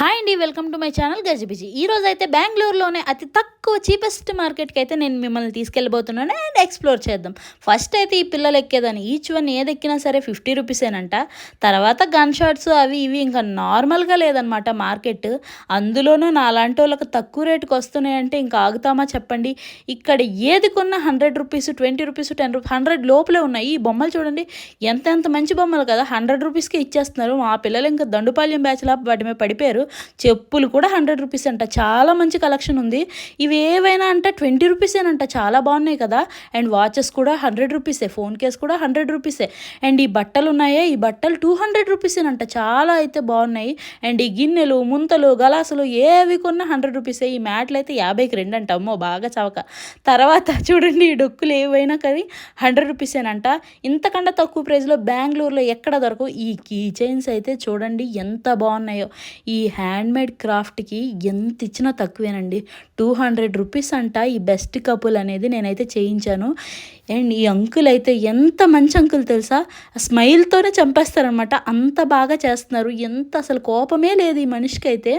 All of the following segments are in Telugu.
హాయ్ అండి, వెల్కమ్ టు మై ఛానల్ గజిబిజి. ఈరోజు అయితే బెంగళూరులోనే అతి తక్కువ చీపెస్ట్ మార్కెట్కి అయితే నేను మిమ్మల్ని తీసుకెళ్ళబోతున్నాను అండ్ ఎక్స్ప్లోర్ చేద్దాం. ఫస్ట్ అయితే ఈ పిల్లలు ఎక్కేదాన్ని ఈచ్ వన్ ఏది ఎక్కినా సరే 50 రూపీసేనంట. తర్వాత గన్ షాట్స్ అవి ఇవి ఇంకా నార్మల్గా లేదనమాట మార్కెట్. అందులోనూ నా అలాంటి వాళ్ళకి తక్కువ రేటుకి వస్తున్నాయంటే ఇంకా ఆగుతామా చెప్పండి. ఇక్కడ ఏది కొన్నా 100 రూపీస్, 20 రూపీస్, 10 రూపీస్, 100 లోపలే ఉన్నాయి. ఈ బొమ్మలు చూడండి ఎంత మంచి బొమ్మలు కదా, 100 రూపీస్కి ఇచ్చేస్తున్నారు. మా పిల్లలు ఇంకా దండుపాల్యం బ్యాచ్లా వాటి మీద పడిపోయారు. చెప్పులు కూడా 100 రూపీస్ అంట. చాలా మంచి కలెక్షన్ ఉంది. ఇవి ఏవైనా అంటే 20 రూపీసేనంట. చాలా బాగున్నాయి కదా. అండ్ వాచెస్ కూడా 100 రూపీసే, ఫోన్ కేస్ కూడా 100 రూపీసే. అండ్ ఈ బట్టలు ఉన్నాయే, ఈ బట్టలు 200 రూపీసేనంట. చాలా అయితే బాగున్నాయి. అండ్ ఈ గిన్నెలు, ముంతలు, గలాసులు ఏవి కొన్నా 100 రూపీసే. ఈ మ్యాట్లు అయితే 50కి 2 అంట. అమ్మో బాగా చవక. తర్వాత చూడండి ఈ డొక్కులు ఏవైనా కానీ 100 రూపీసేనంట. ఇంతకంటే తక్కువ ప్రైస్లో బెంగళూరులో ఎక్కడ దొరకవు. ఈ కీ చైన్స్ అయితే చూడండి ఎంత బాగున్నాయో. ఈ హ్యాండ్మేడ్ క్రాఫ్ట్కి ఎంత ఇచ్చినా తక్కువేనండి. 200 రూపీస్ అంట. ఈ బెస్ట్ కపుల్ అనేది నేనైతే చేయించాను. అండ్ ఈ అంకుల్ అయితే ఎంత మంచి అంకుల్ తెలుసా, స్మైల్తోనే చంపేస్తారనమాట. అంత బాగా చేస్తున్నారు. ఎంత అసలు కోపమే లేదు ఈ మనిషికి అయితే.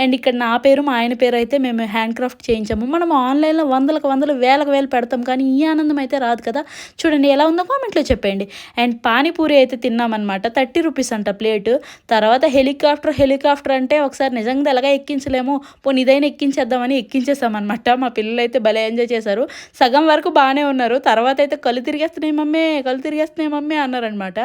అండ్ ఇక్కడ నా పేరు మా ఆయన పేరు అయితే మేము హ్యాండ్ క్రాఫ్ట్ చేయించాము. మనం ఆన్లైన్లో వందలకు వందలు వేలకు వేలు పెడతాం కానీ ఈ ఆనందం అయితే రాదు కదా. చూడండి ఎలా ఉందో కామెంట్లో చెప్పండి. అండ్ పానీపూరి అయితే తిన్నామన్నమాట. 30 రూపీస్ అంట ప్లేటు. తర్వాత హెలికాప్టర్ అంటే ఒకసారి నిజంగా ఎలాగా ఎక్కించలేము, పోనీ ఇదైనా ఎక్కించేద్దామని ఎక్కించేసామన్నమాట. మా పిల్లలు అయితే భలే ఎంజాయ్ చేశారు. సగం వరకు బాగానే ఉన్నారు. తర్వాత అయితే కళ్ళు తిరిగేస్తున్నాయి మమ్మీ అన్నారనమాట.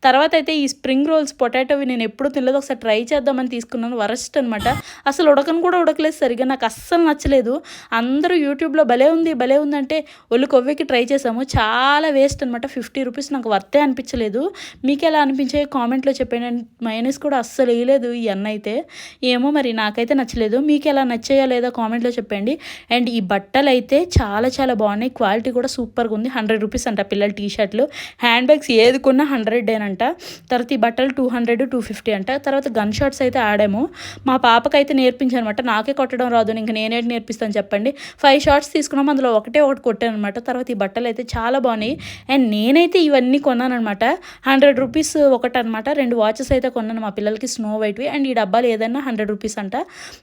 తర్వాత అయితే ఈ స్ప్రింగ్ రోల్స్ పొటాటోవి నేను ఎప్పుడు తినలేదు, ఒకసారి ట్రై చేద్దామని తీసుకున్నాను. వరస్ట్ అనమాట. అసలు ఉడకను కూడా ఉడకలేదు సరిగా. నాకు అస్సలు నచ్చలేదు. అందరూ యూట్యూబ్లో భలే ఉంది అంటే ఒళ్ళు కొవ్వెక్కి ట్రై చేసాము. చాలా వేస్ట్ అనమాట. 50 రూపీస్ నాకు వర్తే అనిపించలేదు. మీకు ఎలా అనిపించే కామెంట్లో చెప్పండి. మైనస్ కూడా అస్సలు వేయలేదు ఈ అన్న అయితే. ఏమో మరి నాకైతే నచ్చలేదు. మీకు ఎలా నచ్చాయో లేదా కామెంట్లో చెప్పండి. అండ్ ఈ బట్టలు అయితే చాలా బాగున్నాయి. క్వాలిటీ కూడా సూపర్గా ఉంది. 100 రూపీస్ అంట పిల్లల టీ షర్ట్లు. హ్యాండ్ బ్యాగ్స్ ఏది కొన్నా 100 అంట. తర్వాత ఈ బట్టలు 200, 250 అంట. తర్వాత గన్ షాట్స్ అయితే ఆడాము. మా పాపకైతే నేర్పించాను అనమాట. నాకే కొట్టడం రాదు, ఇంకా నేనేటి నేర్పిస్తాను చెప్పండి. 5 షాట్స్ తీసుకున్నాం, అందులో ఒకటి కొట్టాను అనమాట. తర్వాత ఈ బట్టలు అయితే చాలా బాగున్నాయి. అండ్ నేనైతే ఇవన్నీ కొన్నాను అనమాట. 100 రూపీస్ ఒకటి అనమాట. 2 వాచెస్ అయితే కొన్నాను మా పిల్లలకి, స్నో వైట్వి. అండ్ ఈ డబ్బాలు ఏదైనా 100 రూపీస్ అంట.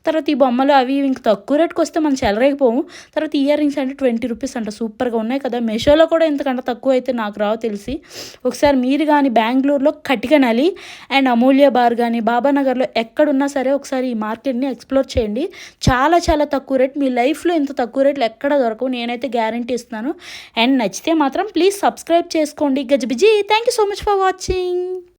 తర్వాత ఈ బొమ్మలు అవి ఇంక తక్కువ రేటుకి వస్తే మనం చెలరేగిపోము. తర్వాత ఇయర్ రింగ్స్ అంటే 20 రూపీస్ అంట. సూపర్గా ఉన్నాయి కదా. మెషోలో కూడా ఇంతకంటే తక్కువ అయితే నాకు రావు తెలిసి. ఒకసారి మీరు కానీ బెంగళూరులో కటికనలి అండ్ అమూల్య బార్ కానీ బాబానగర్లో ఎక్కడున్నా సరే ఒకసారి ఈ మార్కెట్ని ఎక్స్ప్లోర్ చేయండి. చాలా తక్కువ రేట్. మీ లైఫ్లో ఇంత తక్కువ రేట్లు ఎక్కడ దొరకవు, నేనైతే గ్యారంటీ ఇస్తున్నాను. అండ్ నచ్చితే మాత్రం ప్లీజ్ సబ్స్క్రైబ్ చేసుకోండి. గజిబిజి. Thank you so much for watching.